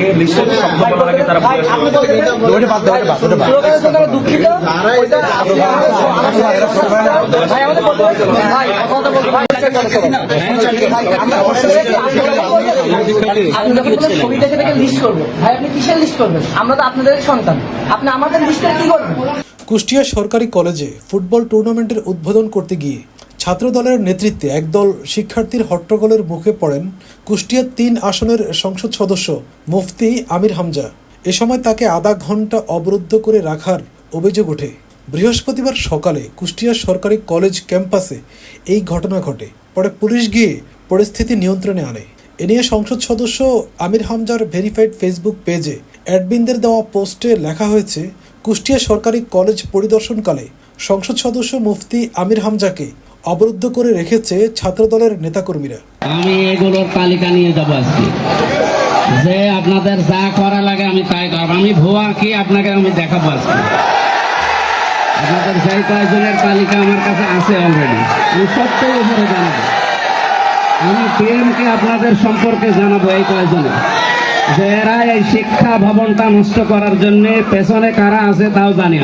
আগে লিস্টে শব্দ বলার আগে তারা দুঃখিত আপনি যখন ছবি দেখে দেখে লিস্ট করবেন, ভাই আপনি কিসের লিস্ট করবেন? আমরা তো আপনাদের সন্তান, আপনি আমাদের লিস্টে কি করবেন? কুষ্টিয়া সরকারি কলেজে ফুটবল টুর্নামেন্টের উদ্বোধন করতে গিয়ে ছাত্রদলের নেতৃত্বে একদল শিক্ষার্থীর হট্টগোলের মুখে পড়েন কুষ্টিয়া ৩ আসনের সংসদ সদস্য মুফতি আমির হামজা। এ সময় তাকে আধা ঘন্টা অবরুদ্ধ করে রাখার অভিযোগ ওঠে। বৃহস্পতিবার সকালে কুষ্টিয়া সরকারি কলেজ ক্যাম্পাসে এই ঘটনা ঘটে। পরে পুলিশ গিয়ে পরিস্থিতি নিয়ন্ত্রণে আনে। এ নিয়ে সংসদ সদস্য আমির হামজার ভেরিফাইড ফেসবুক পেজে অ্যাডমিনদের দেওয়া পোস্টে লেখা হয়েছে, কুষ্টিয়া সরকারি কলেজ পরিদর্শনকালে সংসদ সদস্য মুফতি আমির হামজাকে অবরুদ্ধ করে রেখেছে ছাত্রদলের নেতাকর্মীরা। আমি এগুলোর তালিকা নিয়ে যাবো আজকে, যে আপনাদের যা করা লাগে আমি তাই করবো। আমি ভুয়া কি আপনাকে আমি দেখাবো আজকে। আপনাদের সেই কয়েকজনের তালিকা আমার কাছে আছে অলরেডি, আমি সবটাই উপরে জানাবো। আমি পিএমকে আপনাদের সম্পর্কে জানাবো এই কয়েকজনের, যে এরা এই শিক্ষা ভবনটা নষ্ট করার জন্য পেছনে কারা আছে তাও জানি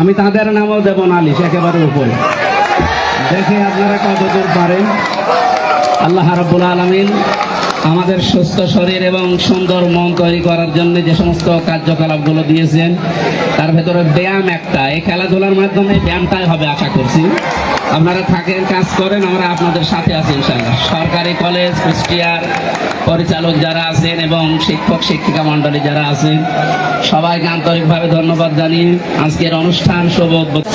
আমি তাদের নামও দেব না লিস্ট একেবারে উপরে। দেখে আপনারা কতদূর পারেন। আল্লাহ রাব্বুল আলামিন আমাদের সুস্থ শরীর এবং সুন্দর মন তৈরি করার জন্য যে সমস্ত কার্যকলাপগুলো দিয়েছেন, তার ভেতরে ব্যায়াম একটা। এই খেলাধুলার মাধ্যমে ব্যায়ামটাই হবে আশা করছি। আপনারা থাকেন, কাজ করেন, আমরা আপনাদের সাথে আছি ইনশাআল্লাহ। সরকারি কলেজ কুষ্টিয়ার পরিচালক যারা আছেন এবং শিক্ষক শিক্ষিকা মণ্ডলী যারা আছেন, সবাইকে আন্তরিকভাবে ধন্যবাদ জানিয়ে আজকের অনুষ্ঠান শুভ উদ্বোধন।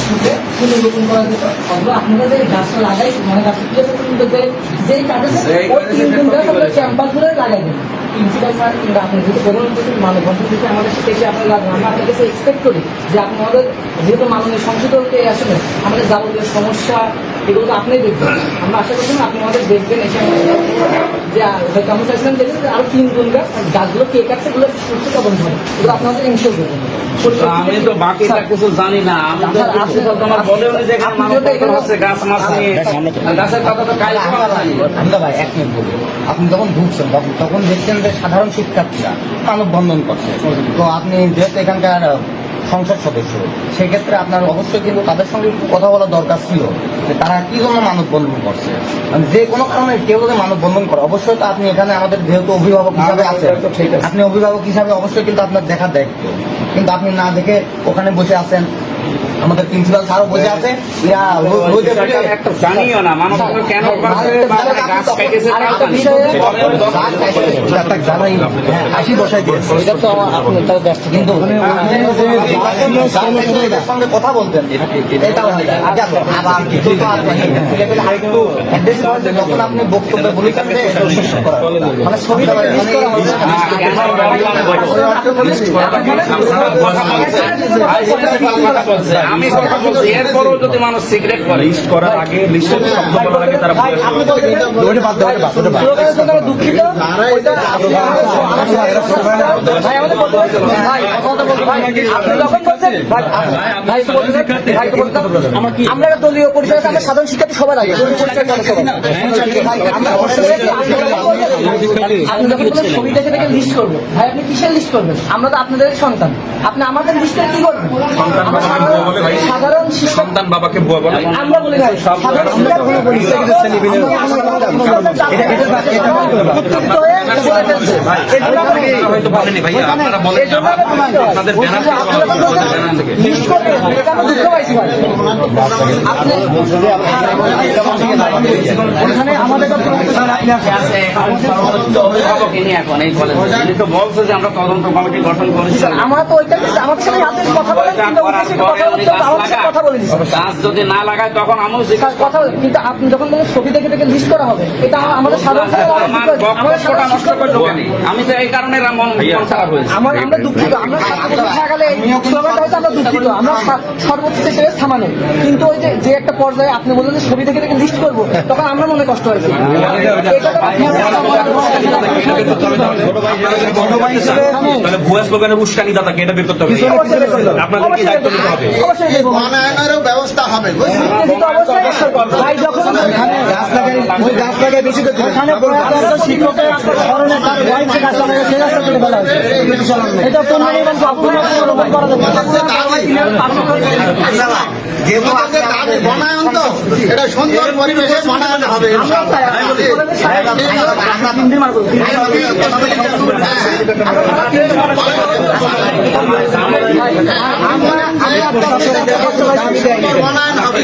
প্রিন্সিপাল স্যার কিংবা আপনি যেহেতু প্রধানমন্ত্রী মানববন্ধন থেকে আমাদের সাথে এসে আপনারা আমরা আপনার কাছে এক্সপেক্ট করি যে আপনি আমাদের যেহেতু মাননীয় সংসদকে আসলে আমাদের যাবতীয় সমস্যা এগুলো তো আপনি দেখবেন। আমরা আশা করছি আপনি আমাদের দেখবেন, এসে যে হয়তো আমরা চাইছিলাম যে আরো 3 গুণ গাছগুলো কে কাটছে এগুলো সুস্থ তদন্ত হবে, এগুলো আপনি আমাদের ইনশোর করবেন। আমি তো বাকিটা কিছু জানি না। আমি তো তোমার বলে যে গাছ মাছ নিয়ে গাছের কথা তো কাজ আমরা ভাই 1 মিনিট বলি। আপনি যখন ঢুকছেন তখন দেখছেন যে সাধারণ শিক্ষার্থীরা মানববন্ধন করছে, তো আপনি যেহেতু এখানকার সংসদ সদস্য, সেক্ষেত্রে আপনার অবশ্যই কিন্তু তাদের সঙ্গে কথা বলা দরকার ছিল যে তারা কি জন্য মানববন্ধন করছে। মানে যে কোনো কারণে কেউ যদি মানববন্ধন করে, অবশ্যই তো আপনি এখানে আমাদের যেহেতু অভিভাবক হিসাবে আছেন, আপনি অভিভাবক হিসাবে অবশ্যই কিন্তু আপনার দেখার দায়িত্ব, কিন্তু আপনি না দেখে ওখানে বসে আছেন। আমাদের প্রিন্সিপাল স্যারও বসে আছে, জানিও না মানববন্ধন কেন গাছ কেটেছে আসি বসাই দিয়েছে, এটা তো আপনি তাও দেখছেন, কিন্তু সঙ্গে কথা বলতেন যখন আপনি বক্তব্য বলেছেন মানে ছবিটা আমি কথা বলছি, এরপরও যদি মানুষ সিগারেট করে লিস্ট করার আগে লিস্টে শব্দ বলার আগে তারা দুঃখিত আমরা দলীয় পরিচয় আমরা সাধারণ শিক্ষার্থী সবার আগে আপনি যখন ছবি দেখে দেখে লিস্ট করবেন, ভাই আপনি কিসের লিস্ট করবেন? আমরা তো আপনাদের সন্তান, আপনি আমাদের লিস্টে কি করবেন? সাধারণ সন্তান বাবাকে বুয়া বলে আমরা বলি ভাই সাধারণ আমাদের আমরা তো ওইটা আমাদের সাথে কথা বলেন, কথা বলে গাছ যদি না লাগায় তখন আমি কথা বলি, কিন্তু আপনি যখন ছবি দেখে দেখে লিস্ট করা হবে, এটা আমাদের সাধারণ আমি তো এই কারণে খারাপ হয়েছে। আমরা দুঃখিত, আমরা থাকালে হয়তো আমরা দুঃখিত, আমরা সর্বোচ্চ চেষ্টা থামানো, কিন্তু ওই যে একটা পর্যায়ে আপনি বললেন যে ছবি দেখে দেখে লিস্ট করবো, তখন আমরা মনে কষ্ট হয়েছে। তাহলে ভুয়া স্লোগানের উস্কানি দাতাকে এটা বের করতে হবে। আপনাদের কি দায়িত্ব নিতে হবে? বনায়নেরও ব্যবস্থা হবে ভাই যখন দাবি বনায়ন তো এটা সুন্দর পরিবেশে বনায়ন হবে বনায়ন হবে